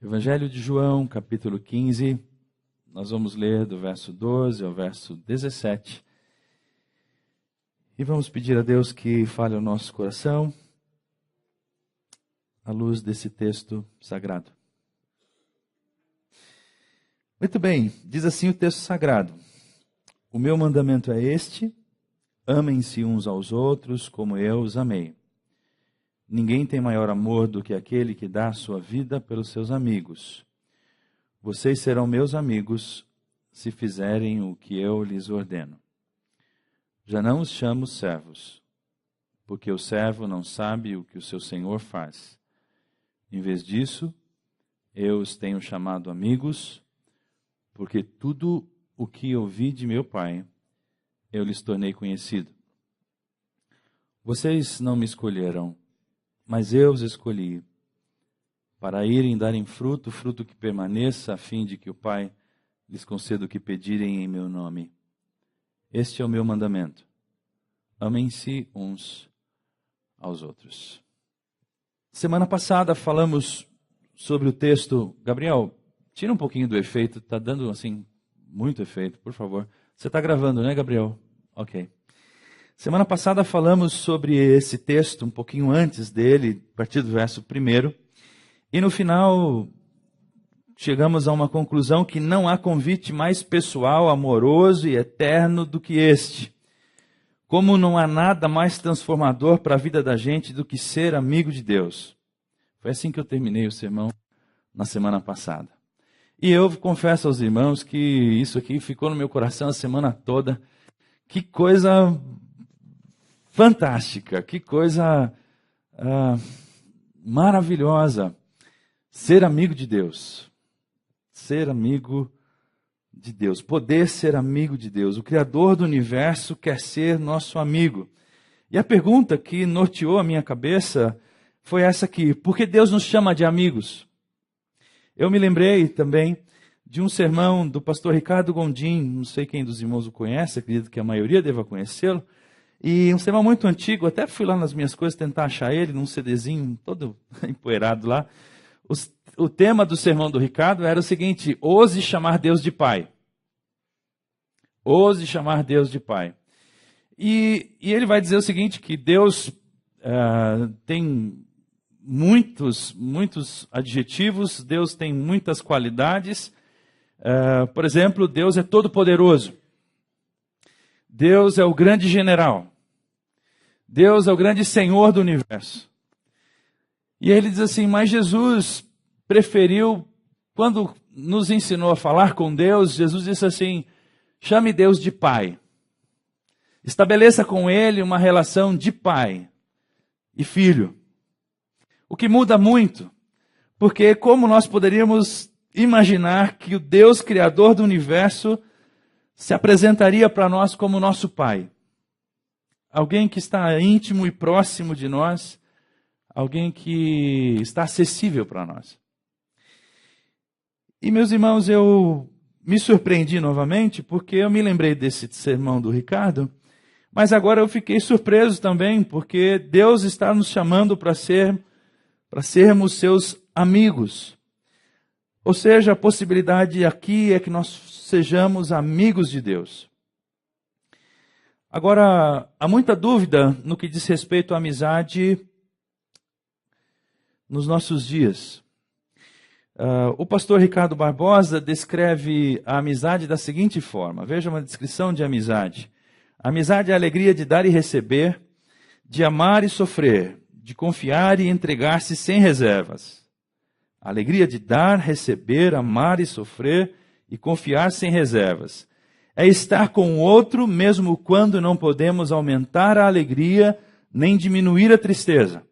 Evangelho de João, capítulo 15, nós vamos ler do verso 12 ao verso 17. E vamos pedir a Deus que fale ao nosso coração à luz desse texto sagrado. Muito bem, diz assim o texto sagrado: O meu mandamento é este: amem-se uns aos outros como eu os amei. Ninguém tem maior amor do que aquele que dá a sua vida pelos seus amigos. Vocês serão meus amigos se fizerem o que eu lhes ordeno. Já não os chamo servos, porque o servo não sabe o que o seu senhor faz. Em vez disso, eu os tenho chamado amigos, porque tudo o que ouvi de meu Pai, eu lhes tornei conhecido. Vocês não me escolheram, mas eu os escolhi, para irem darem fruto, fruto que permaneça, a fim de que o Pai lhes conceda o que pedirem em meu nome. Este é o meu mandamento: amem-se uns aos outros. Semana passada falamos sobre o texto. Gabriel, tira um pouquinho do efeito, está dando assim muito efeito, por favor. Você está gravando, né, Gabriel? Ok. Semana passada falamos sobre esse texto, um pouquinho antes dele, a partir do verso 1. E no final chegamos a uma conclusão que não há convite mais pessoal, amoroso e eterno do que este. Como não há nada mais transformador para a vida da gente do que ser amigo de Deus. Foi assim que eu terminei o sermão na semana passada. E eu confesso aos irmãos que isso aqui ficou no meu coração a semana toda. Que coisa fantástica, que coisa maravilhosa. Ser amigo de Deus. Ser amigo de Deus. Poder ser amigo de Deus. O Criador do universo quer ser nosso amigo. E a pergunta que norteou a minha cabeça foi essa aqui: por que Deus nos chama de amigos? Eu me lembrei também de um sermão do pastor Ricardo Gondim, não sei quem dos irmãos o conhece, acredito que a maioria deva conhecê-lo, e um sermão muito antigo, até fui lá nas minhas coisas tentar achar ele, num CDzinho todo empoeirado lá. O tema do sermão do Ricardo era o seguinte: ouse chamar Deus de Pai. Ouse chamar Deus de Pai. E ele vai dizer o seguinte, que Deus tem muitos adjetivos, Deus tem muitas qualidades. Por exemplo, Deus é todo-poderoso. Deus é o grande general. Deus é o grande Senhor do universo. E aí ele diz assim: mas Jesus preferiu, quando nos ensinou a falar com Deus, Jesus disse assim: chame Deus de Pai. Estabeleça com Ele uma relação de pai e filho. O que muda muito, porque como nós poderíamos imaginar que o Deus Criador do universo se apresentaria para nós como nosso Pai? Alguém que está íntimo e próximo de nós, alguém que está acessível para nós. E meus irmãos, eu me surpreendi novamente, porque eu me lembrei desse sermão do Ricardo, mas agora eu fiquei surpreso também, porque Deus está nos chamando para sermos seus amigos. Ou seja, a possibilidade aqui é que nós sejamos amigos de Deus. Agora, há muita dúvida no que diz respeito à amizade nos nossos dias. O pastor Ricardo Barbosa descreve a amizade da seguinte forma. Veja uma descrição de amizade. Amizade é a alegria de dar e receber, de amar e sofrer, de confiar e entregar-se sem reservas. A alegria de dar, receber, amar e sofrer e confiar sem reservas. É estar com o outro mesmo quando não podemos aumentar a alegria nem diminuir a tristeza.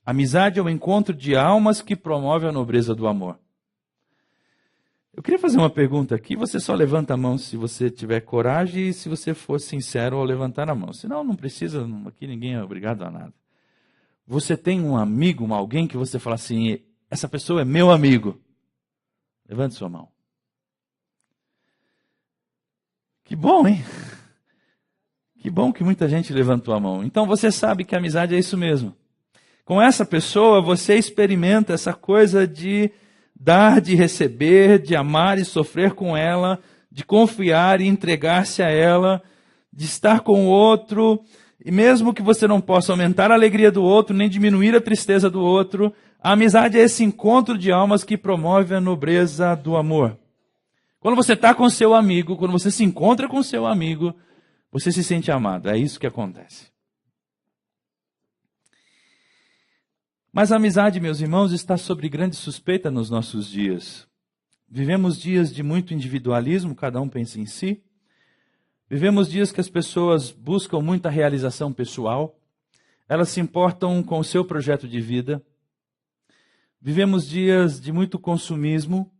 Amizade é o encontro de almas que promove a nobreza do amor. Eu queria fazer uma pergunta aqui. Você só levanta a mão se você tiver coragem e se você for sincero ao levantar a mão. Senão não precisa, aqui ninguém é obrigado a nada. Você tem um amigo, alguém que você fala assim: essa pessoa é meu amigo. Levante sua mão. Que bom, hein? Que bom que muita gente levantou a mão. Então você sabe que a amizade é isso mesmo. Com essa pessoa, você experimenta essa coisa de dar, de receber, de amar e sofrer com ela, de confiar e entregar-se a ela, de estar com o outro, e mesmo que você não possa aumentar a alegria do outro, nem diminuir a tristeza do outro, a amizade é esse encontro de almas que promove a nobreza do amor. Quando você está com seu amigo, quando você se encontra com seu amigo, você se sente amado. É isso que acontece. Mas a amizade, meus irmãos, está sob grande suspeita nos nossos dias. Vivemos dias de muito individualismo, cada um pensa em si. Vivemos dias que as pessoas buscam muita realização pessoal. Elas se importam com o seu projeto de vida. Vivemos dias de muito consumismo.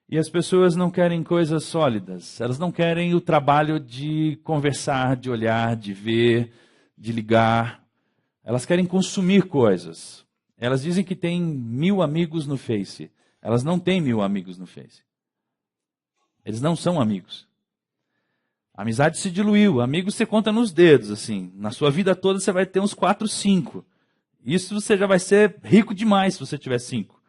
E as pessoas não querem coisas sólidas. Elas não querem o trabalho de conversar, de olhar, de ver, de ligar. Elas querem consumir coisas. Elas dizem que têm 1000 amigos no Face. Elas não têm 1000 amigos no Face. Eles não são amigos. A amizade se diluiu. Amigos você conta nos dedos, assim. Na sua vida toda você vai ter uns 4, 5. Isso você já vai ser rico demais se você tiver 5.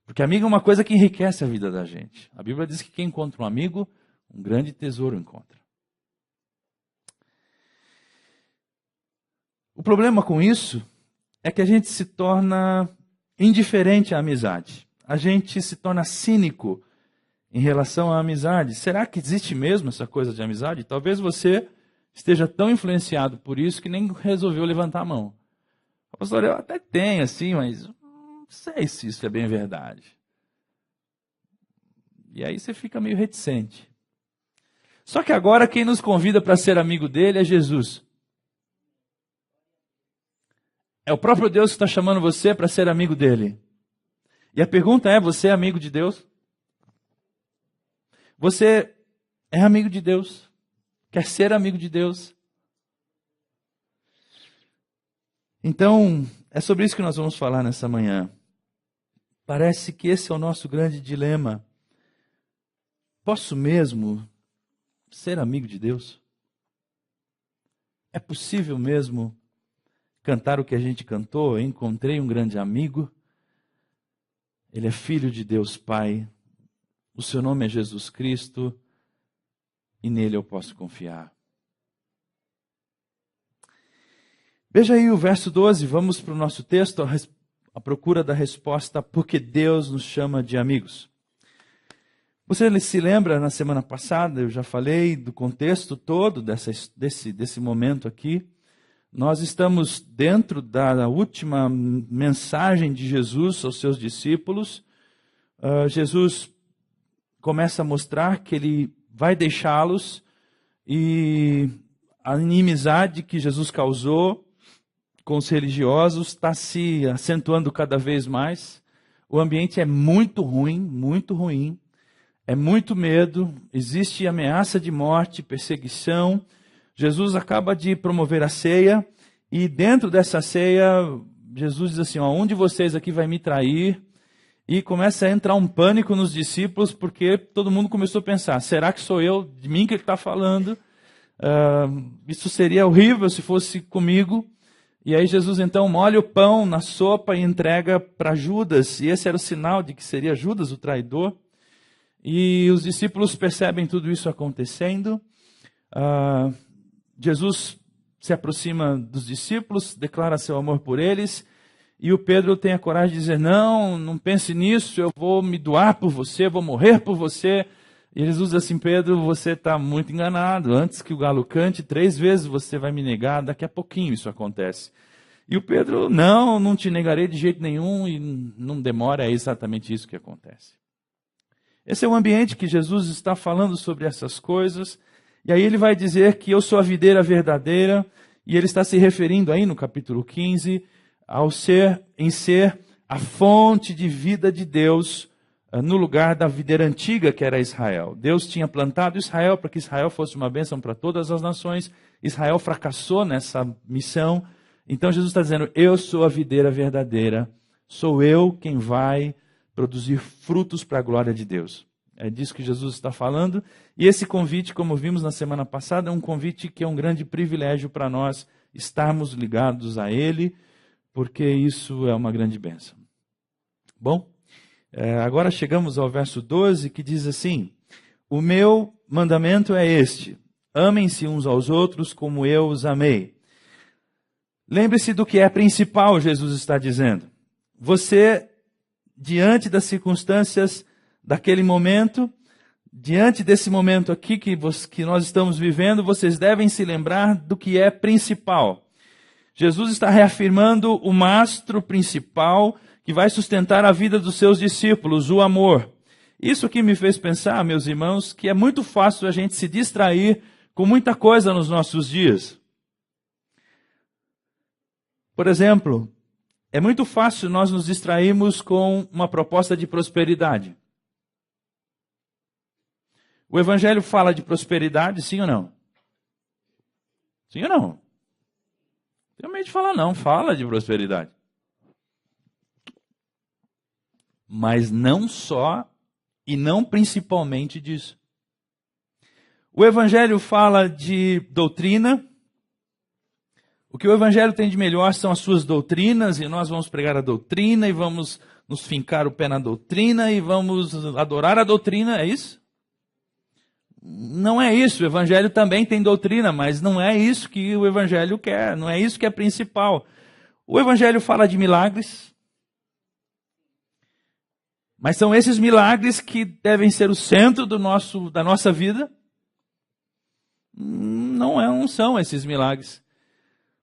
Porque amigo é uma coisa que enriquece a vida da gente. A Bíblia diz que quem encontra um amigo, um grande tesouro encontra. O problema com isso é que a gente se torna indiferente à amizade. A gente se torna cínico em relação à amizade. Será que existe mesmo essa coisa de amizade? Talvez você esteja tão influenciado por isso que nem resolveu levantar a mão. Pastor, eu até tenho assim, mas não sei se isso é bem verdade. E aí você fica meio reticente. Só que agora quem nos convida para ser amigo dele é Jesus. É o próprio Deus que está chamando você para ser amigo dele. E a pergunta é, você é amigo de Deus? Você é amigo de Deus? Quer ser amigo de Deus? Então, é sobre isso que nós vamos falar nessa manhã. Parece que esse é o nosso grande dilema. Posso mesmo ser amigo de Deus? É possível mesmo cantar o que a gente cantou? Eu encontrei um grande amigo. Ele é filho de Deus Pai. O seu nome é Jesus Cristo. E nele eu posso confiar. Veja aí o verso 12. Vamos para o nosso texto. A procura da resposta. Porque Deus nos chama de amigos. Você se lembra, na semana passada, eu já falei do contexto todo desse momento aqui. Nós estamos dentro da última mensagem de Jesus aos seus discípulos. Jesus começa a mostrar que ele vai deixá-los e a inimizade que Jesus causou com os religiosos está se acentuando cada vez mais. O ambiente é muito ruim, muito ruim. É muito medo, existe ameaça de morte, perseguição. Jesus acaba de promover a ceia e dentro dessa ceia, Jesus diz assim, um de vocês aqui vai me trair. E começa a entrar um pânico nos discípulos porque todo mundo começou a pensar, será que sou eu, de mim que ele está falando? Isso seria horrível se fosse comigo. E aí Jesus então molha o pão na sopa e entrega para Judas. E esse era o sinal de que seria Judas o traidor. E os discípulos percebem tudo isso acontecendo. Jesus se aproxima dos discípulos, declara seu amor por eles. E o Pedro tem a coragem de dizer, não pense nisso, eu vou me doar por você, vou morrer por você. E Jesus diz assim, Pedro, você está muito enganado. Antes que o galo cante, 3 vezes você vai me negar, daqui a pouquinho isso acontece. E o Pedro, não te negarei de jeito nenhum. E não demora, é exatamente isso que acontece. Esse é o ambiente que Jesus está falando sobre essas coisas. E aí ele vai dizer que eu sou a videira verdadeira. E ele está se referindo aí no capítulo 15 em ser a fonte de vida de Deus no lugar da videira antiga que era Israel. Deus tinha plantado Israel para que Israel fosse uma bênção para todas as nações. Israel fracassou nessa missão. Então Jesus está dizendo, eu sou a videira verdadeira. Sou eu quem vai produzir frutos para a glória de Deus. É disso que Jesus está falando. E esse convite, como vimos na semana passada, é um convite que é um grande privilégio para nós estarmos ligados a Ele, porque isso é uma grande bênção. Bom, agora chegamos ao verso 12, que diz assim: o meu mandamento é este: amem-se uns aos outros como eu os amei. Lembre-se do que é principal, Jesus está dizendo. Você, diante das circunstâncias daquele momento, diante desse momento aqui que nós estamos vivendo, vocês devem se lembrar do que é principal. Jesus está reafirmando o mastro principal que vai sustentar a vida dos seus discípulos, o amor. Isso que me fez pensar, meus irmãos, que é muito fácil a gente se distrair com muita coisa nos nossos dias. Por exemplo, é muito fácil nós nos distrairmos com uma proposta de prosperidade. O Evangelho fala de prosperidade, sim ou não? Sim ou não? Tem medo de falar não, fala de prosperidade. Mas não só e não principalmente disso. O Evangelho fala de doutrina. O que o Evangelho tem de melhor são as suas doutrinas, e nós vamos pregar a doutrina, e vamos nos fincar o pé na doutrina, e vamos adorar a doutrina, é isso? Não é isso, o Evangelho também tem doutrina, mas não é isso que o Evangelho quer, não é isso que é principal. O Evangelho fala de milagres, mas são esses milagres que devem ser o centro da nossa vida? Não são esses milagres.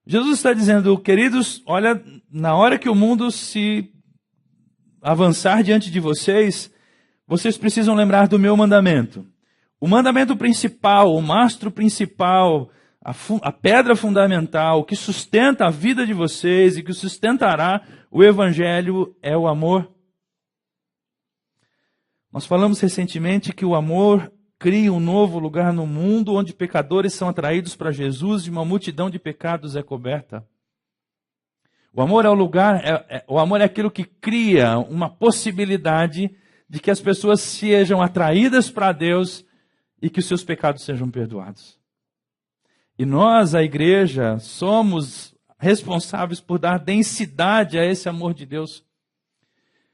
Jesus está dizendo, queridos, olha, na hora que o mundo se avançar diante de vocês, vocês precisam lembrar do meu mandamento. O mandamento principal, o mastro principal, a pedra fundamental, que sustenta a vida de vocês e que sustentará o Evangelho é o amor. Nós falamos recentemente que o amor cria um novo lugar no mundo onde pecadores são atraídos para Jesus e uma multidão de pecados é coberta. O amor é o lugar, o amor é aquilo que cria uma possibilidade de que as pessoas sejam atraídas para Deus e que os seus pecados sejam perdoados. E nós, a igreja, somos responsáveis por dar densidade a esse amor de Deus.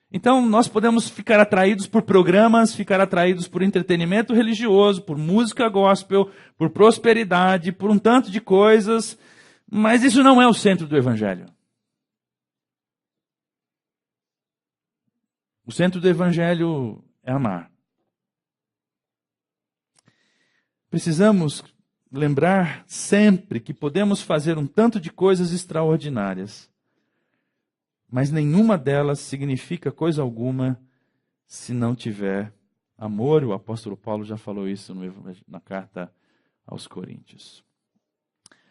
Então, nós podemos ficar atraídos por programas, ficar atraídos por entretenimento religioso, por música gospel, por prosperidade, por um tanto de coisas, mas isso não é o centro do Evangelho. O centro do Evangelho é amar. Precisamos lembrar sempre que podemos fazer um tanto de coisas extraordinárias, mas nenhuma delas significa coisa alguma se não tiver amor. O apóstolo Paulo já falou isso na carta aos Coríntios.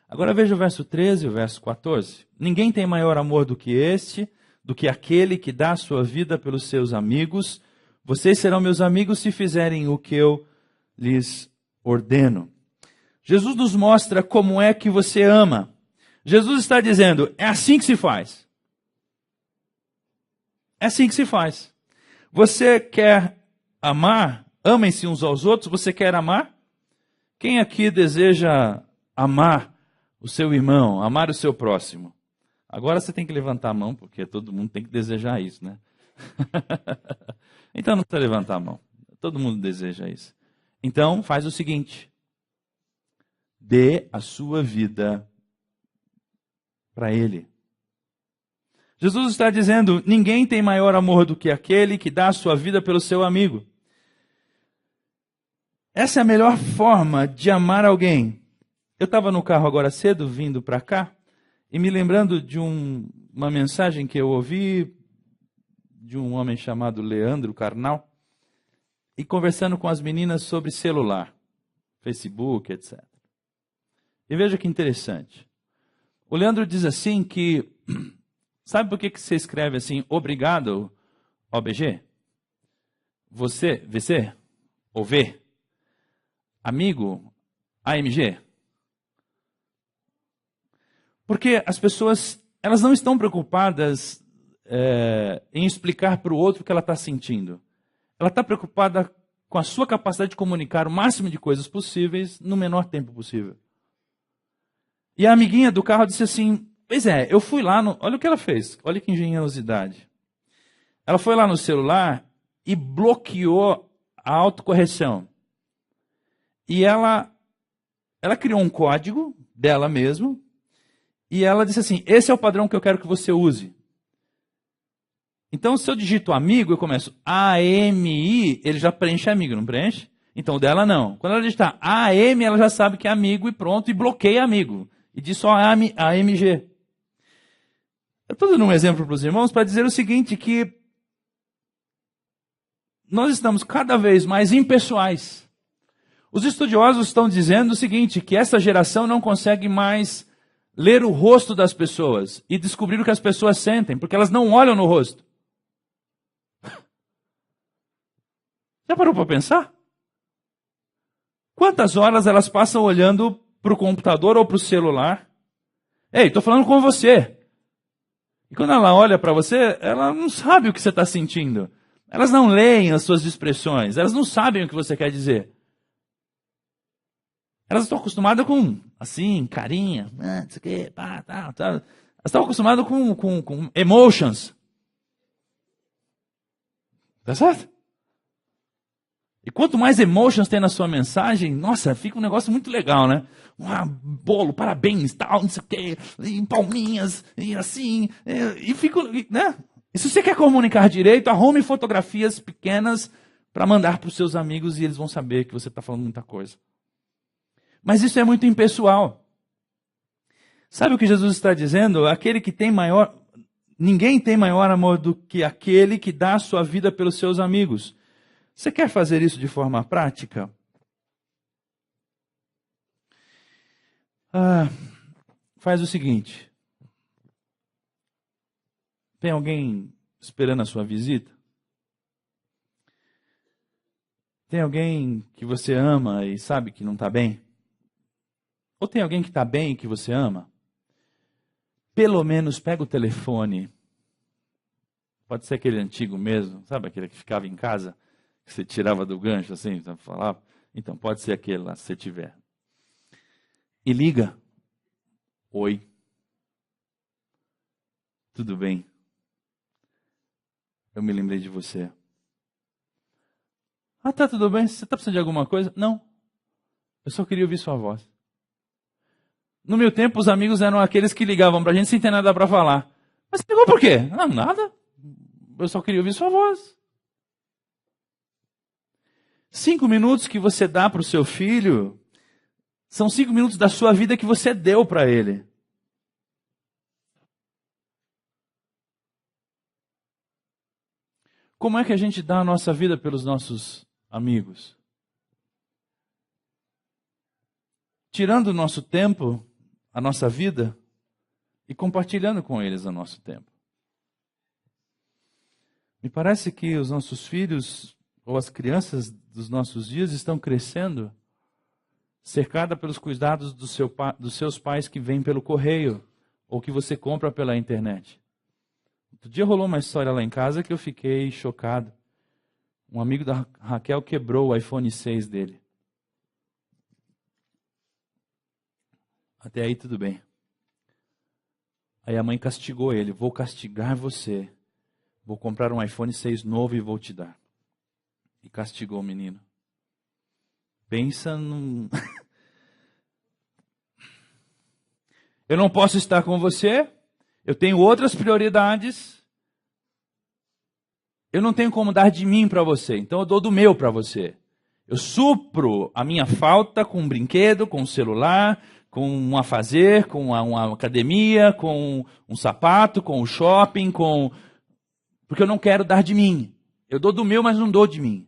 Agora veja o verso 13 e o verso 14. Ninguém tem maior amor do que aquele que dá a sua vida pelos seus amigos. Vocês serão meus amigos se fizerem o que eu lhes ordeno. Jesus nos mostra como é que você ama. Jesus está dizendo, é assim que se faz. É assim que se faz. Você quer amar? Amem-se uns aos outros. Você quer amar? Quem aqui deseja amar o seu irmão, amar o seu próximo? Agora você tem que levantar a mão, porque todo mundo tem que desejar isso, né? Então não precisa levantar a mão. Todo mundo deseja isso. Então faz o seguinte. Dê a sua vida para Ele. Jesus está dizendo, ninguém tem maior amor do que aquele que dá a sua vida pelo seu amigo. Essa é a melhor forma de amar alguém. Eu estava no carro agora cedo, vindo para cá, e me lembrando de uma mensagem que eu ouvi de um homem chamado Leandro Carnal, e conversando com as meninas sobre celular, Facebook, etc. E veja que interessante. O Leandro diz assim que... Sabe por que você escreve assim, obrigado, OBG? Você, VC? Ou V? Amigo, AMG? Porque as pessoas, elas não estão preocupadas em explicar para o outro o que ela está sentindo. Ela está preocupada com a sua capacidade de comunicar o máximo de coisas possíveis no menor tempo possível. E a amiguinha do carro disse assim, Pois é, eu fui lá, olha o que ela fez, olha que engenhosidade. Ela foi lá no celular e bloqueou a autocorreção. E ela criou um código dela mesma, e ela disse assim, esse é o padrão que eu quero que você use. Então, se eu digito amigo, eu começo AMI, ele já preenche amigo, não preenche? Então, o dela não. Quando ela digitar AM, ela já sabe que é amigo e pronto, e bloqueia amigo. E diz só AMG. Eu estou dando um exemplo para os irmãos para dizer o seguinte, que nós estamos cada vez mais impessoais. Os estudiosos estão dizendo o seguinte, que essa geração não consegue mais ler o rosto das pessoas e descobrir o que as pessoas sentem, porque elas não olham no rosto. Já parou para pensar? Quantas horas elas passam olhando para o computador ou para o celular? Ei, estou falando com você. E quando ela olha para você, ela não sabe o que você está sentindo. Elas não leem as suas expressões. Elas não sabem o que você quer dizer. Elas estão acostumadas com, assim, carinha. Não sei o quê, pá, tá. Elas estão acostumadas com emotions. Tá certo? E quanto mais emotions tem na sua mensagem, nossa, fica um negócio muito legal, né? Bolo, parabéns, tal, não sei o quê, e palminhas, e assim, e fica, né? E se você quer comunicar direito, arrume fotografias pequenas para mandar para os seus amigos e eles vão saber que você está falando muita coisa. Mas isso é muito impessoal. Sabe o que Jesus está dizendo? Aquele que tem maior, ninguém tem maior amor do que aquele que dá a sua vida pelos seus amigos. Você quer fazer isso de forma prática? Faz o seguinte. Tem alguém esperando a sua visita? Tem alguém que você ama e sabe que não está bem? Ou tem alguém que está bem e que você ama? Pelo menos pega o telefone. Pode ser aquele antigo mesmo, sabe aquele que ficava em casa? Que você tirava do gancho assim, então falava. Então pode ser aquele lá, se você tiver. E liga. Oi. Tudo bem? Eu me lembrei de você. Tá tudo bem? Você está precisando de alguma coisa? Não. Eu só queria ouvir sua voz. No meu tempo, os amigos eram aqueles que ligavam para a gente sem ter nada para falar. Mas você ligou por quê? Não, nada. Eu só queria ouvir sua voz. 5 minutos que você dá para o seu filho são 5 minutos da sua vida que você deu para ele. Como é que a gente dá a nossa vida pelos nossos amigos? Tirando o nosso tempo, a nossa vida, e compartilhando com eles o nosso tempo. Me parece que os nossos filhos, ou as crianças dos nossos dias, estão crescendo cercada pelos cuidados dos seus pais que vêm pelo correio, ou que você compra pela internet. Outro dia rolou uma história lá em casa que eu fiquei chocado. Um amigo da Raquel quebrou o iPhone 6 dele. Até aí tudo bem. Aí a mãe castigou ele. Vou castigar você. Vou comprar um iPhone 6 novo e vou te dar. E castigou o menino. Pensa num... Eu não posso estar com você. Eu tenho outras prioridades. Eu não tenho como dar de mim para você. Então eu dou do meu para você. Eu supro a minha falta com um brinquedo, com um celular, com um afazer, com uma academia, com um sapato, com um shopping, porque eu não quero dar de mim. Eu dou do meu, mas não dou de mim.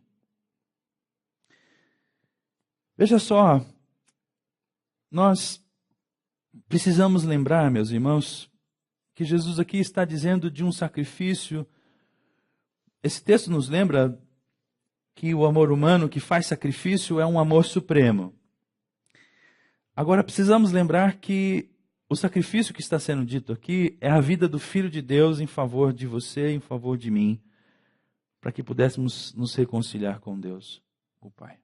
Veja só, nós precisamos lembrar, meus irmãos, que Jesus aqui está dizendo de um sacrifício. Esse texto nos lembra que o amor humano que faz sacrifício é um amor supremo. Agora, precisamos lembrar que o sacrifício que está sendo dito aqui é a vida do Filho de Deus em favor de você, em favor de mim, para que pudéssemos nos reconciliar com Deus, o Pai.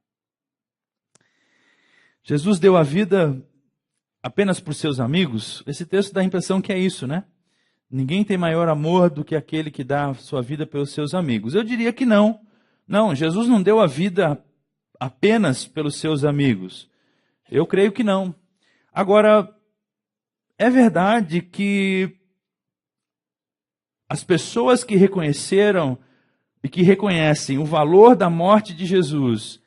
Jesus deu a vida apenas por seus amigos? Esse texto dá a impressão que é isso, né? Ninguém tem maior amor do que aquele que dá a sua vida pelos seus amigos. Eu diria que não. Não, Jesus não deu a vida apenas pelos seus amigos. Eu creio que não. Agora, é verdade que as pessoas que reconheceram e que reconhecem o valor da morte de Jesus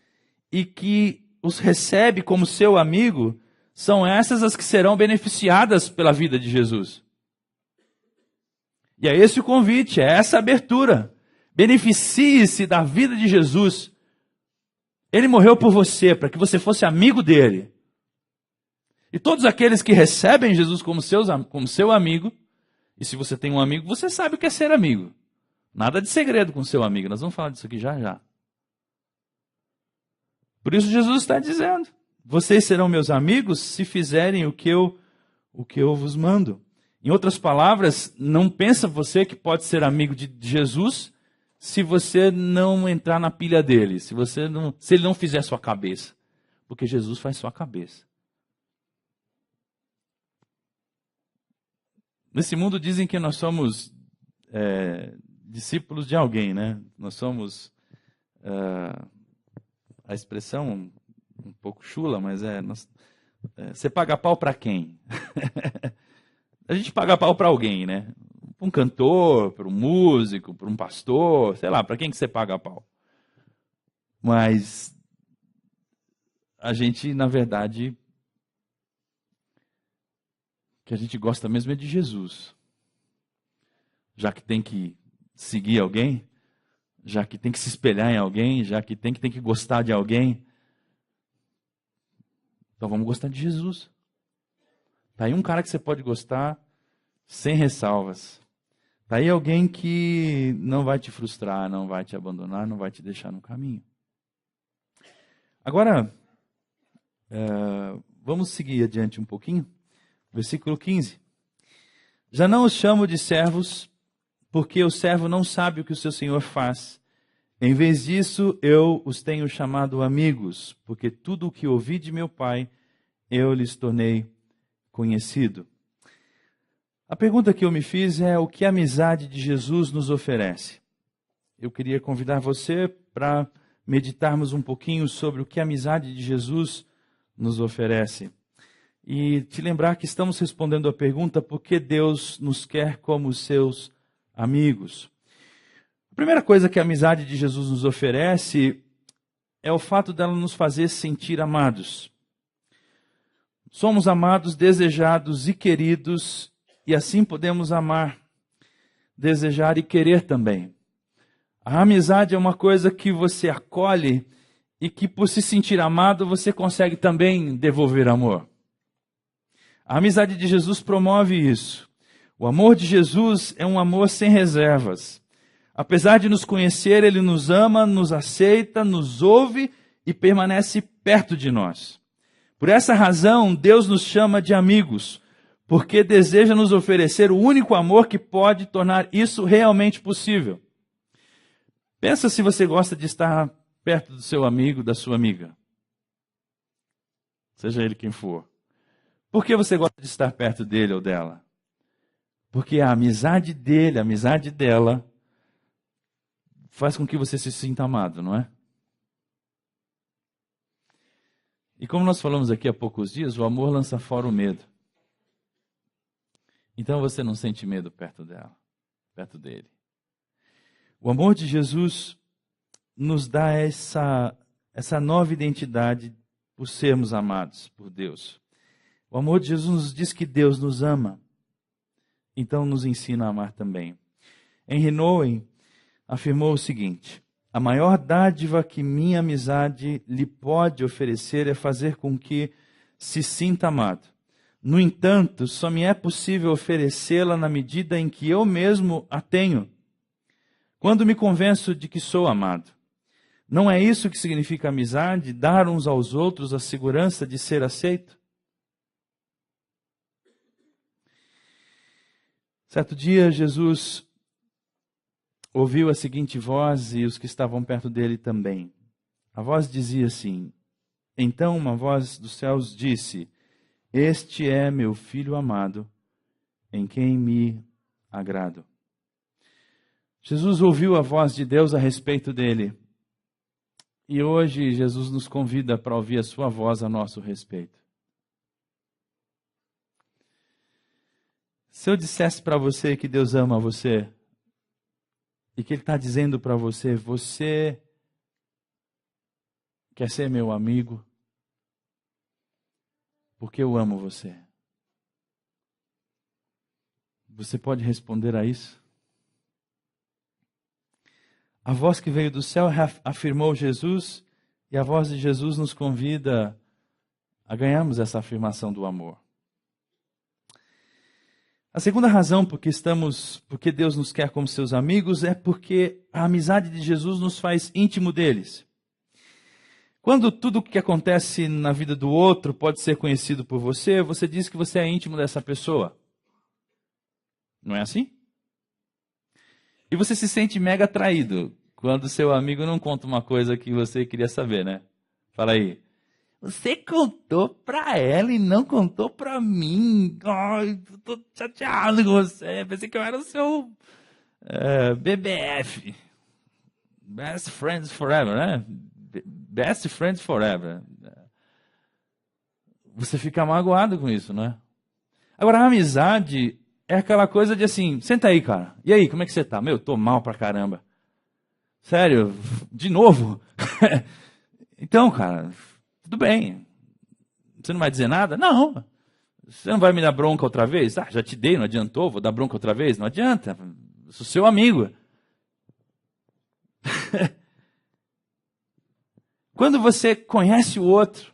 e que os recebe como seu amigo, são essas as que serão beneficiadas pela vida de Jesus. E é esse o convite, é essa a abertura. Beneficie-se da vida de Jesus. Ele morreu por você, para que você fosse amigo dele. E todos aqueles que recebem Jesus como seu amigo, e se você tem um amigo, você sabe o que é ser amigo. Nada de segredo com seu amigo, nós vamos falar disso aqui já já. Por isso Jesus está dizendo, vocês serão meus amigos se fizerem o que eu vos mando. Em outras palavras, não pensa você que pode ser amigo de Jesus se você não entrar na pilha dele, se ele não fizer sua cabeça. Porque Jesus faz sua cabeça. Nesse mundo dizem que nós somos discípulos de alguém, né? Nós somos, a expressão um pouco chula, mas você paga pau para quem? A gente paga pau para alguém, né? Para um cantor, para um músico, para um pastor, sei lá, para quem que você paga pau? Mas a gente, na verdade, que a gente gosta mesmo é de Jesus. Já que tem que seguir alguém, já que tem que se espelhar em alguém, já que tem que gostar de alguém, então vamos gostar de Jesus. Está aí um cara que você pode gostar sem ressalvas. Está aí alguém que não vai te frustrar, não vai te abandonar, não vai te deixar no caminho. Agora, vamos seguir adiante um pouquinho. Versículo 15. Já não os chamo de servos, porque o servo não sabe o que o seu senhor faz. Em vez disso, eu os tenho chamado amigos, porque tudo o que ouvi de meu Pai, eu lhes tornei conhecido. A pergunta que eu me fiz é o que a amizade de Jesus nos oferece. Eu queria convidar você para meditarmos um pouquinho sobre o que a amizade de Jesus nos oferece. E te lembrar que estamos respondendo a pergunta por que Deus nos quer como seus amigos. A primeira coisa que a amizade de Jesus nos oferece é o fato dela nos fazer sentir amados. Somos amados, desejados e queridos, e assim podemos amar, desejar e querer também. A amizade é uma coisa que você acolhe e que, por se sentir amado, você consegue também devolver amor. A amizade de Jesus promove isso. O amor de Jesus é um amor sem reservas. Apesar de nos conhecer, Ele nos ama, nos aceita, nos ouve e permanece perto de nós. Por essa razão, Deus nos chama de amigos, porque deseja nos oferecer o único amor que pode tornar isso realmente possível. Pensa se você gosta de estar perto do seu amigo, da sua amiga. Seja ele quem for. Por que você gosta de estar perto dele ou dela? Porque a amizade dele, a amizade dela, faz com que você se sinta amado, não é? E como nós falamos aqui há poucos dias, o amor lança fora o medo. Então você não sente medo perto dela, perto dele. O amor de Jesus nos dá essa nova identidade por sermos amados por Deus. O amor de Jesus nos diz que Deus nos ama, então nos ensina a amar também. Henry Nouwen afirmou o seguinte: a maior dádiva que minha amizade lhe pode oferecer é fazer com que se sinta amado. No entanto, só me é possível oferecê-la na medida em que eu mesmo a tenho, quando me convenço de que sou amado. Não é isso que significa amizade, dar uns aos outros a segurança de ser aceito? Certo dia, Jesus ouviu a seguinte voz e os que estavam perto dele também. A voz dizia assim: então uma voz dos céus disse: Este é meu Filho amado, em quem me agrado. Jesus ouviu a voz de Deus a respeito dele. E hoje Jesus nos convida para ouvir a sua voz a nosso respeito. Se eu dissesse para você que Deus ama você, e que Ele está dizendo para você, você quer ser meu amigo, porque eu amo você. Você pode responder a isso? A voz que veio do céu afirmou Jesus, e a voz de Jesus nos convida a ganharmos essa afirmação do amor. A segunda razão porque Deus nos quer como seus amigos é porque a amizade de Jesus nos faz íntimo deles. Quando tudo o que acontece na vida do outro pode ser conhecido por você, você diz que você é íntimo dessa pessoa. Não é assim? E você se sente mega traído quando seu amigo não conta uma coisa que você queria saber, né? Fala aí. Você contou pra ela e não contou pra mim. Ai, tô chateado com você. Pensei que eu era o seu BBF. Best Friends Forever, né? Best Friends Forever. Você fica magoado com isso, né? Agora, a amizade é aquela coisa de assim, senta aí, cara. E aí, como é que você tá? Meu, tô mal pra caramba. Sério, de novo? Então, cara, tudo bem. Você não vai dizer nada? Não. Você não vai me dar bronca outra vez? Ah, já te dei, não adiantou, vou dar bronca outra vez? Não adianta. Eu sou seu amigo. Quando você conhece o outro,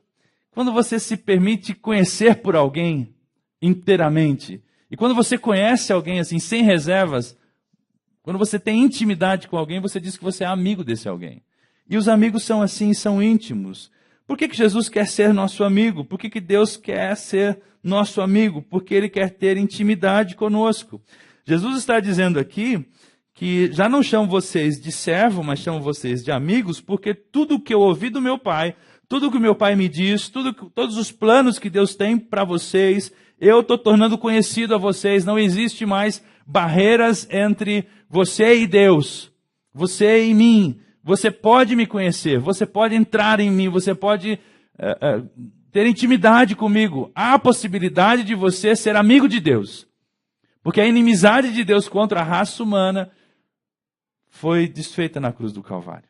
quando você se permite conhecer por alguém inteiramente, e quando você conhece alguém assim, sem reservas, quando você tem intimidade com alguém, você diz que você é amigo desse alguém. E os amigos são assim, são íntimos. Por que Jesus quer ser nosso amigo? Por que Deus quer ser nosso amigo? Porque Ele quer ter intimidade conosco. Jesus está dizendo aqui que já não chamo vocês de servo, mas chamo vocês de amigos, porque tudo o que eu ouvi do meu Pai, tudo o que o meu Pai me diz, todos os planos que Deus tem para vocês, eu estou tornando conhecido a vocês. Não existe mais barreiras entre você e Deus, você e mim. Você pode me conhecer, você pode entrar em mim, você pode ter intimidade comigo. Há a possibilidade de você ser amigo de Deus. Porque a inimizade de Deus contra a raça humana foi desfeita na cruz do Calvário.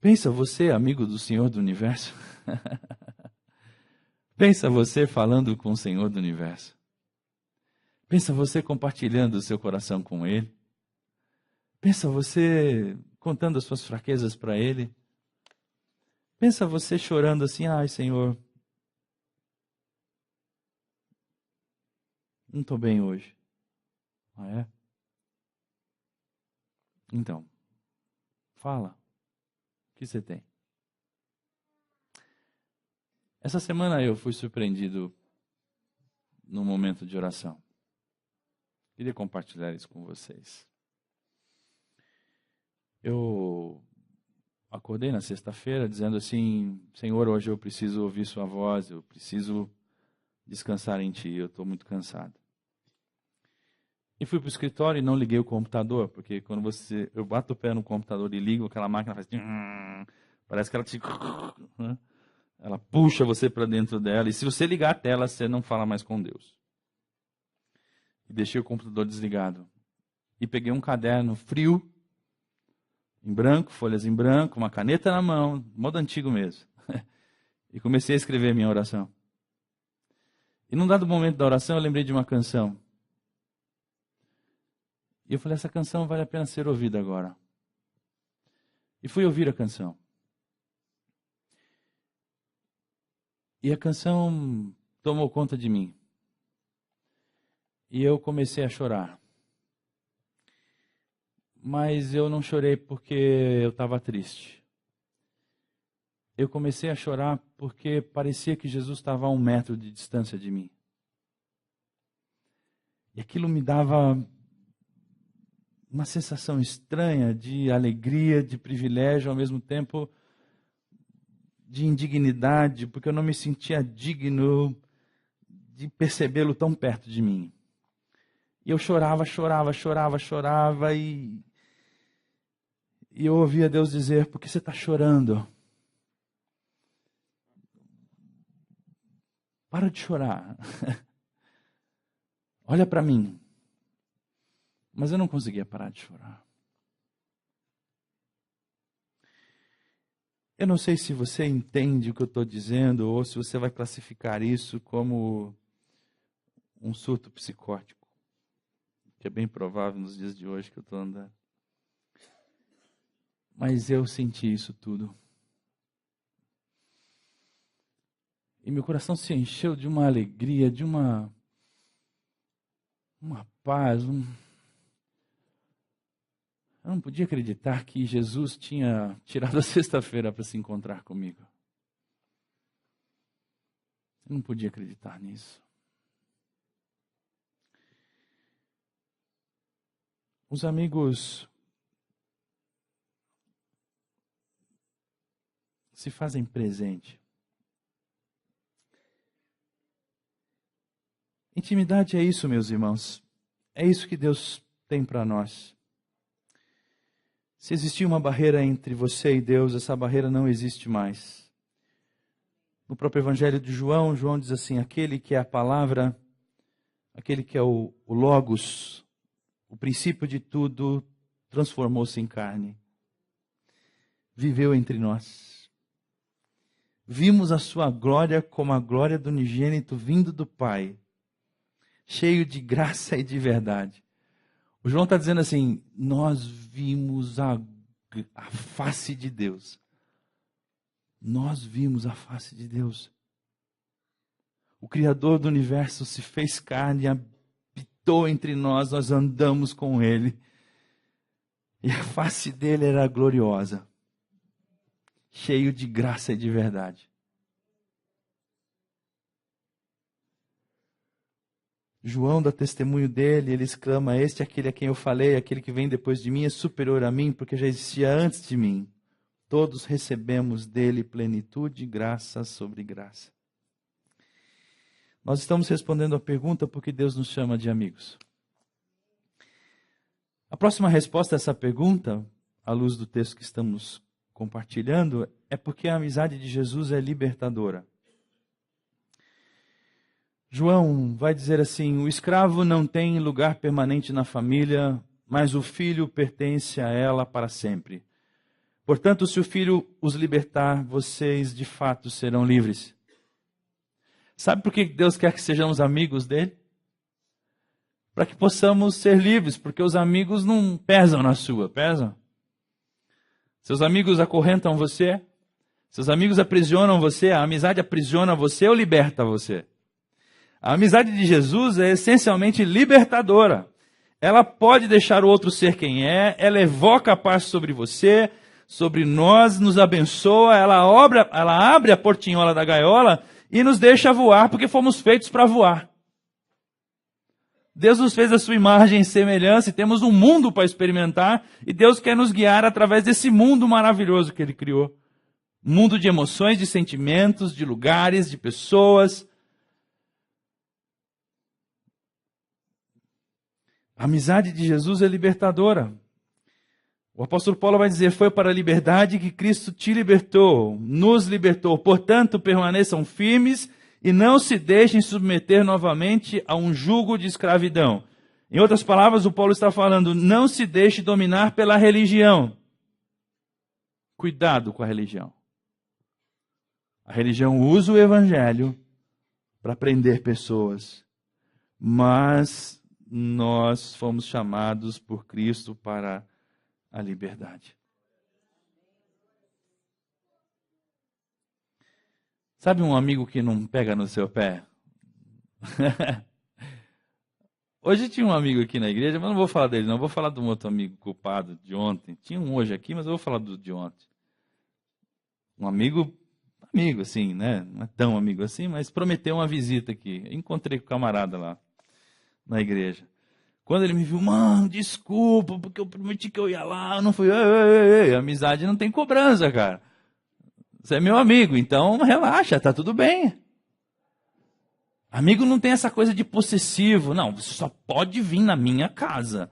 Pensa você, amigo do Senhor do Universo. Pensa você falando com o Senhor do Universo. Pensa você compartilhando o seu coração com Ele. Pensa você contando as suas fraquezas para Ele. Pensa você chorando assim, ai Senhor, não estou bem hoje. Ah, é? Então, fala. O que você tem? Essa semana eu fui surpreendido num momento de oração. Queria compartilhar isso com vocês. Eu acordei na sexta-feira dizendo assim, Senhor, hoje eu preciso ouvir sua voz, eu preciso descansar em Ti, eu estou muito cansado. E fui para o escritório e não liguei o computador, porque quando eu bato o pé no computador e ligo, aquela máquina faz... Parece que ela te... Ela puxa você para dentro dela, e se você ligar a tela, você não fala mais com Deus. E deixei o computador desligado. E peguei um caderno frio, em branco, folhas em branco, uma caneta na mão, modo antigo mesmo. E comecei a escrever minha oração. E num dado momento da oração eu lembrei de uma canção. E eu falei, essa canção vale a pena ser ouvida agora. E fui ouvir a canção. E a canção tomou conta de mim. E eu comecei a chorar. Mas eu não chorei porque eu estava triste. Eu comecei a chorar porque parecia que Jesus estava a 1 metro de distância de mim. E aquilo me dava uma sensação estranha de alegria, de privilégio, ao mesmo tempo de indignidade, porque eu não me sentia digno de percebê-lo tão perto de mim. E eu chorava e eu ouvia Deus dizer: por que você está chorando? Para de chorar. Olha para mim. Mas eu não conseguia parar de chorar. Eu não sei se você entende o que eu estou dizendo ou se você vai classificar isso como um surto psicótico, que é bem provável nos dias de hoje que eu estou andando. Mas eu senti isso tudo. E meu coração se encheu de uma alegria, de uma paz. Eu não podia acreditar que Jesus tinha tirado a sexta-feira para se encontrar comigo. Eu não podia acreditar nisso. Os amigos se fazem presente. Intimidade é isso, meus irmãos. É isso que Deus tem para nós. Se existia uma barreira entre você e Deus, essa barreira não existe mais. No próprio Evangelho de João, João diz assim: aquele que é a palavra, aquele que é o Logos, o princípio de tudo, transformou-se em carne. Viveu entre nós. Vimos a sua glória como a glória do unigênito vindo do Pai, cheio de graça e de verdade. O João está dizendo assim: nós vimos a face de Deus. Nós vimos a face de Deus. O Criador do universo se fez carne, habitou entre nós, nós andamos com Ele. E a face dele era gloriosa, cheio de graça e de verdade. João dá testemunho dele, ele exclama: este é aquele a quem eu falei, aquele que vem depois de mim é superior a mim, porque já existia antes de mim. Todos recebemos dele plenitude, graça sobre graça. Nós estamos respondendo a pergunta: por que Deus nos chama de amigos? A próxima resposta a essa pergunta, à luz do texto que estamos compartilhando, é porque a amizade de Jesus é libertadora. João vai dizer assim: o escravo não tem lugar permanente na família, mas o filho pertence a ela para sempre. Portanto, se o filho os libertar, vocês de fato serão livres. Sabe por que Deus quer que sejamos amigos dele? Para que possamos ser livres, porque os amigos não pesam na sua, pesam? Seus amigos acorrentam você? Seus amigos aprisionam você? A amizade aprisiona você ou liberta você? A amizade de Jesus é essencialmente libertadora. Ela pode deixar o outro ser quem é, ela evoca a paz sobre você, sobre nós, nos abençoa, ela abre a portinhola da gaiola e nos deixa voar, porque fomos feitos para voar. Deus nos fez a sua imagem e semelhança e temos um mundo para experimentar, e Deus quer nos guiar através desse mundo maravilhoso que Ele criou. Um mundo de emoções, de sentimentos, de lugares, de pessoas. A amizade de Jesus é libertadora. O apóstolo Paulo vai dizer: foi para a liberdade que Cristo te libertou, nos libertou. Portanto, permaneçam firmes e não se deixem submeter novamente a um jugo de escravidão. Em outras palavras, o Paulo está falando: não se deixe dominar pela religião. Cuidado com a religião. A religião usa o evangelho para prender pessoas, mas nós fomos chamados por Cristo para a liberdade. Sabe um amigo que não pega no seu pé? Hoje tinha um amigo aqui na igreja, mas não vou falar dele não, vou falar de um outro amigo culpado de ontem. Tinha um hoje aqui, mas eu vou falar do de ontem. Um amigo assim, né? Não é tão amigo assim, mas prometeu uma visita aqui. Encontrei com o camarada lá na igreja. Quando ele me viu: mano, desculpa, porque eu prometi que eu ia lá, eu não fui. Ei. Amizade não tem cobrança, cara. Você é meu amigo, então relaxa, tá tudo bem. Amigo não tem essa coisa de possessivo. Não, você só pode vir na minha casa.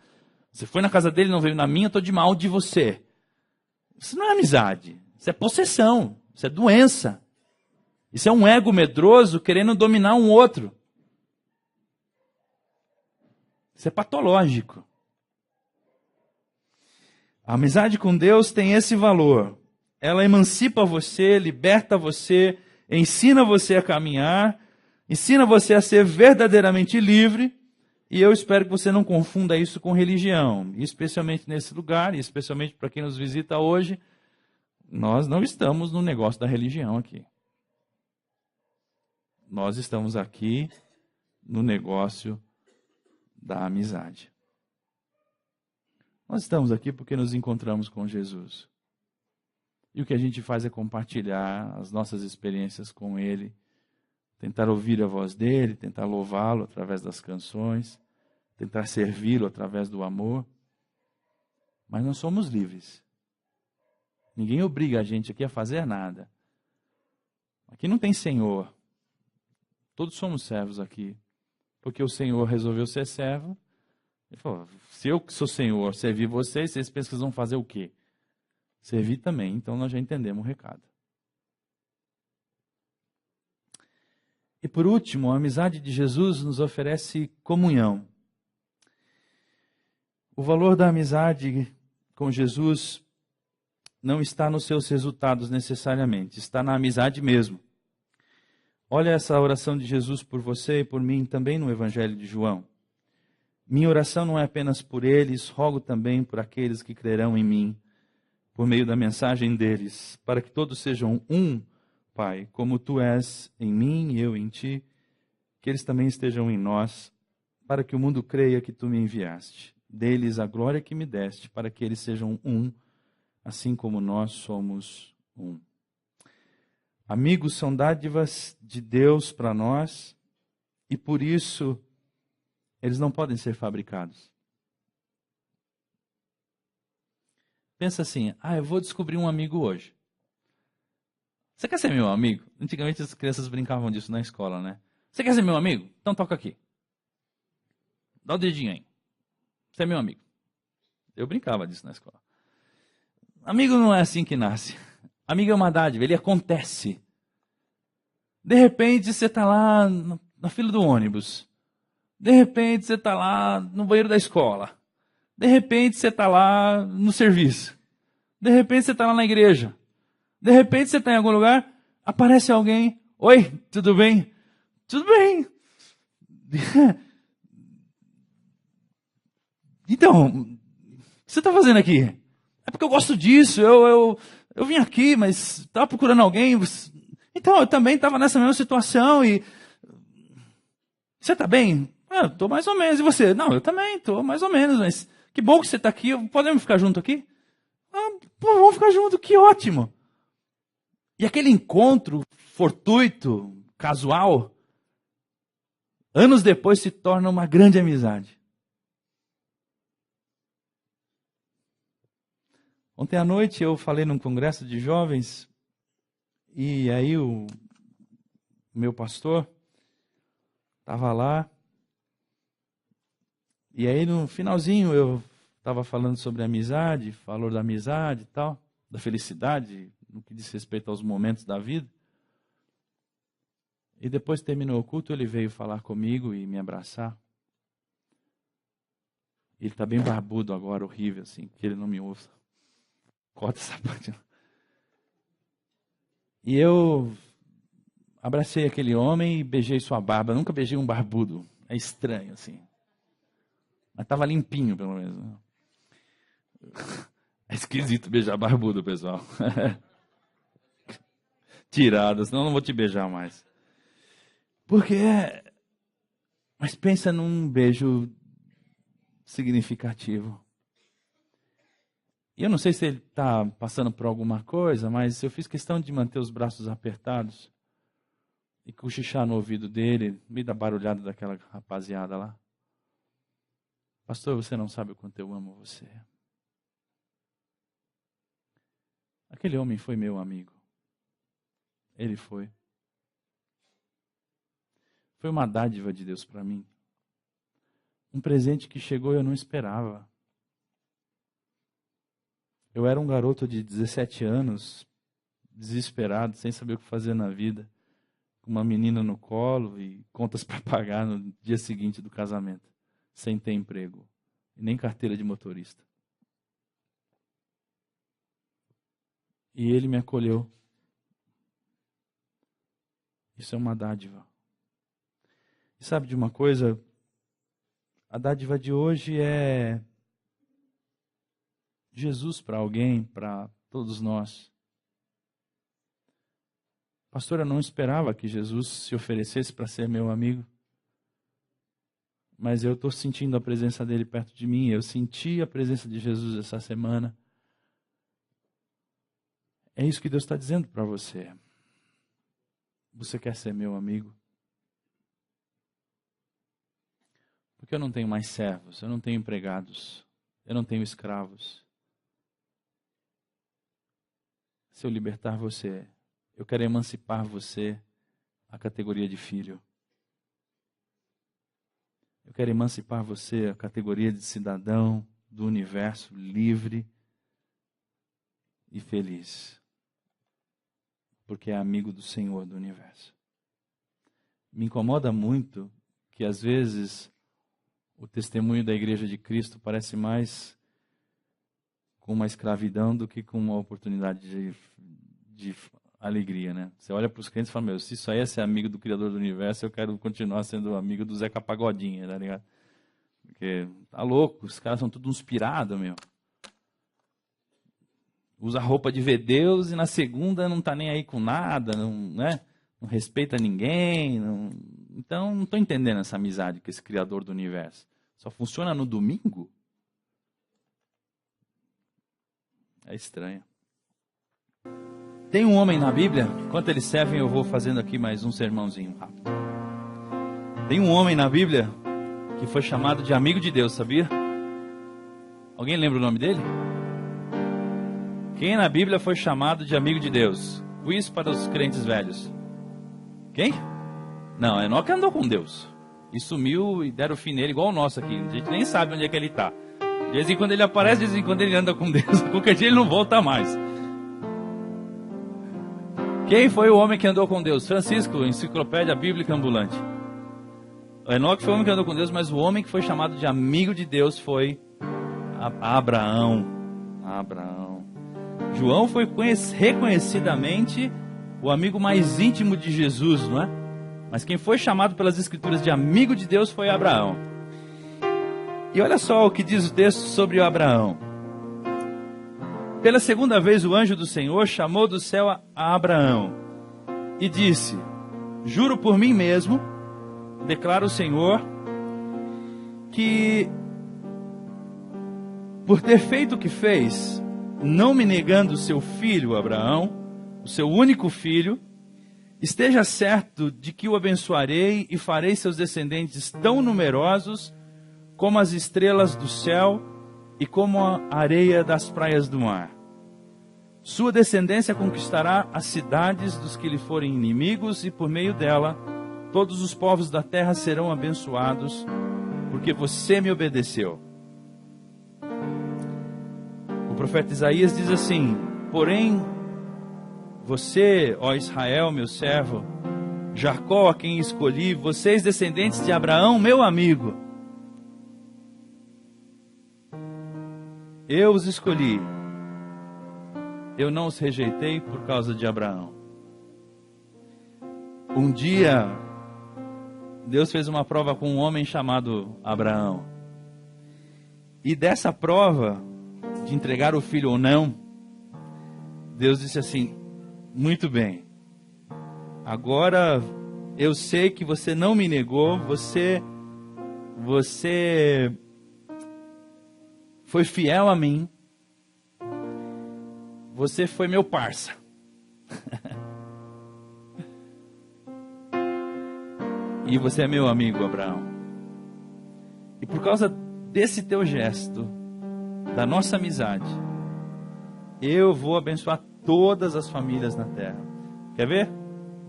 Você foi na casa dele, não veio na minha, eu estou de mal de você. Isso não é amizade. Isso é possessão. Isso é doença. Isso é um ego medroso querendo dominar um outro. Isso é patológico. A amizade com Deus tem esse valor. Ela emancipa você, liberta você, ensina você a caminhar, ensina você a ser verdadeiramente livre, e eu espero que você não confunda isso com religião, especialmente nesse lugar, e especialmente para quem nos visita hoje, nós não estamos no negócio da religião aqui. Nós estamos aqui no negócio da amizade. Nós estamos aqui porque nos encontramos com Jesus. E o que a gente faz é compartilhar as nossas experiências com Ele, tentar ouvir a voz dEle, tentar louvá-lo através das canções, tentar servi-lo através do amor. Mas nós somos livres. Ninguém obriga a gente aqui a fazer nada. Aqui não tem senhor. Todos somos servos aqui. Porque o Senhor resolveu ser servo. Ele falou, se eu que sou Senhor servir vocês, vocês pensam que vocês vão fazer o quê? Servir também. Então nós já entendemos o recado. E por último, a amizade de Jesus nos oferece comunhão. O valor da amizade com Jesus não está nos seus resultados necessariamente, está na amizade mesmo. Olha essa oração de Jesus por você e por mim também no Evangelho de João. Minha oração não é apenas por eles, rogo também por aqueles que crerão em mim, por meio da mensagem deles, para que todos sejam um, Pai, como tu és em mim e eu em ti, que eles também estejam em nós, para que o mundo creia que tu me enviaste. Deles a glória que me deste, para que eles sejam um, assim como nós somos um. Amigos são dádivas de Deus para nós, e por isso eles não podem ser fabricados. Pensa assim, eu vou descobrir um amigo hoje. Você quer ser meu amigo? Antigamente as crianças brincavam disso na escola, né? Você quer ser meu amigo? Então toca aqui. Dá o dedinho aí. Você é meu amigo. Eu brincava disso na escola. Amigo não é assim que nasce. Amigo é uma dádiva, ele acontece. De repente você está lá na fila do ônibus. De repente você está lá no banheiro da escola. De repente você está lá no serviço. De repente você está lá na igreja. De repente você está em algum lugar, aparece alguém. Oi, tudo bem? Tudo bem. Então, o que você está fazendo aqui? É porque eu gosto disso, eu vim aqui, mas estava procurando alguém. Então, eu também estava nessa mesma situação e... Você está bem? Estou mais ou menos. E você? Não, eu também estou mais ou menos, mas que bom que você está aqui. Podemos ficar junto aqui? Vamos ficar junto, que ótimo. E aquele encontro fortuito, casual, anos depois se torna uma grande amizade. Ontem à noite eu falei num congresso de jovens, e aí o meu pastor estava lá, e aí no finalzinho eu estava falando sobre amizade, falou da amizade e tal, da felicidade, no que diz respeito aos momentos da vida. E depois terminou o culto, ele veio falar comigo e me abraçar. Ele está bem barbudo agora, horrível assim, que ele não me ouça. Corta essa parte. E eu abracei aquele homem e beijei sua barba. Eu nunca beijei um barbudo. É estranho, assim. Mas estava limpinho, pelo menos. É esquisito beijar barbudo, pessoal. Tirada, senão eu não vou te beijar mais. Porque Mas pensa num beijo significativo. E eu não sei se ele está passando por alguma coisa, mas eu fiz questão de manter os braços apertados e cochichar no ouvido dele, meio da barulhada daquela rapaziada lá. Pastor, você não sabe o quanto eu amo você. Aquele homem foi meu amigo. Ele foi. Foi uma dádiva de Deus para mim. Um presente que chegou e eu não esperava. Eu era um garoto de 17 anos, desesperado, sem saber o que fazer na vida, com uma menina no colo e contas para pagar no dia seguinte do casamento, sem ter emprego, e nem carteira de motorista. E ele me acolheu. Isso é uma dádiva. E sabe de uma coisa? A dádiva de hoje é Jesus para alguém, para todos nós. Pastor, eu não esperava que Jesus se oferecesse para ser meu amigo. Mas eu estou sentindo a presença dele perto de mim. Eu senti a presença de Jesus essa semana. É isso que Deus está dizendo para você. Você quer ser meu amigo? Porque eu não tenho mais servos, eu não tenho empregados, eu não tenho escravos. Se eu libertar você, eu quero emancipar você à categoria de filho. Eu quero emancipar você à categoria de cidadão do universo livre e feliz. Porque é amigo do Senhor do universo. Me incomoda muito que às vezes o testemunho da Igreja de Cristo parece mais com uma escravidão do que com uma oportunidade de alegria, né? Você olha para os crentes e fala, se isso aí é ser amigo do Criador do Universo, eu quero continuar sendo amigo do Zeca Pagodinho, tá ligado? Porque tá louco, os caras são tudo uns pirados, meu. Usa roupa de ver Deus e na segunda não tá nem aí com nada, não respeita ninguém. Então não estou entendendo essa amizade com esse Criador do Universo. Só funciona no domingo? É estranho. Tem um homem na Bíblia, enquanto eles servem eu vou fazendo aqui mais um sermãozinho rápido. Tem um homem na Bíblia que foi chamado de amigo de Deus, sabia? Alguém lembra o nome dele? Quem na Bíblia foi chamado de amigo de Deus? Quiz para os crentes velhos. Quem? Não, Enoque andou com Deus. E sumiu e deram fim nele igual o nosso aqui. A gente nem sabe onde é que ele está. De vez em quando ele aparece, de vez em quando ele anda com Deus. Qualquer dia ele não volta mais. Quem foi o homem que andou com Deus? Francisco, Enciclopédia Bíblica Ambulante. O Enoque foi o homem que andou com Deus, mas o homem que foi chamado de amigo de Deus foi Abraão. João foi reconhecidamente o amigo mais íntimo de Jesus, não é? Mas quem foi chamado pelas Escrituras de amigo de Deus foi Abraão. E olha só o que diz o texto sobre Abraão. Pela segunda vez o anjo do Senhor chamou do céu a Abraão e disse: juro por mim mesmo, declara o Senhor, que por ter feito o que fez, não me negando o seu filho Abraão, o seu único filho, esteja certo de que o abençoarei e farei seus descendentes tão numerosos como as estrelas do céu e como a areia das praias do mar. Sua descendência conquistará as cidades dos que lhe forem inimigos, e por meio dela todos os povos da terra serão abençoados, porque você me obedeceu. O profeta Isaías diz assim: porém, você, ó Israel, meu servo, Jacó, a quem escolhi, vocês descendentes de Abraão, meu amigo, eu os escolhi, eu não os rejeitei por causa de Abraão. Um dia, Deus fez uma prova com um homem chamado Abraão. E dessa prova, de entregar o filho ou não, Deus disse assim: muito bem, agora eu sei que você não me negou, você foi fiel a mim, você foi meu parça. E você é meu amigo, Abraão. E por causa desse teu gesto, da nossa amizade, eu vou abençoar todas as famílias na terra. Quer ver?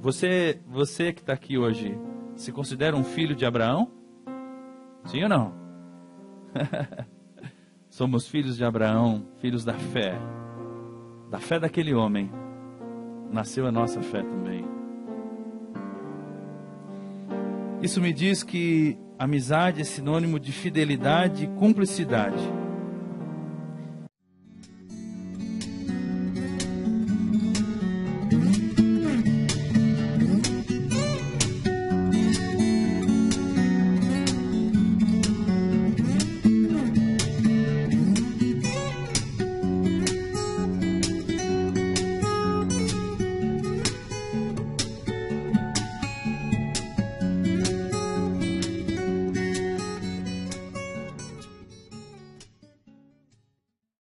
Você que está aqui hoje, se considera um filho de Abraão? Sim ou não? Somos filhos de Abraão, filhos da fé. Da fé daquele homem, nasceu a nossa fé também. Isso me diz que amizade é sinônimo de fidelidade e cumplicidade.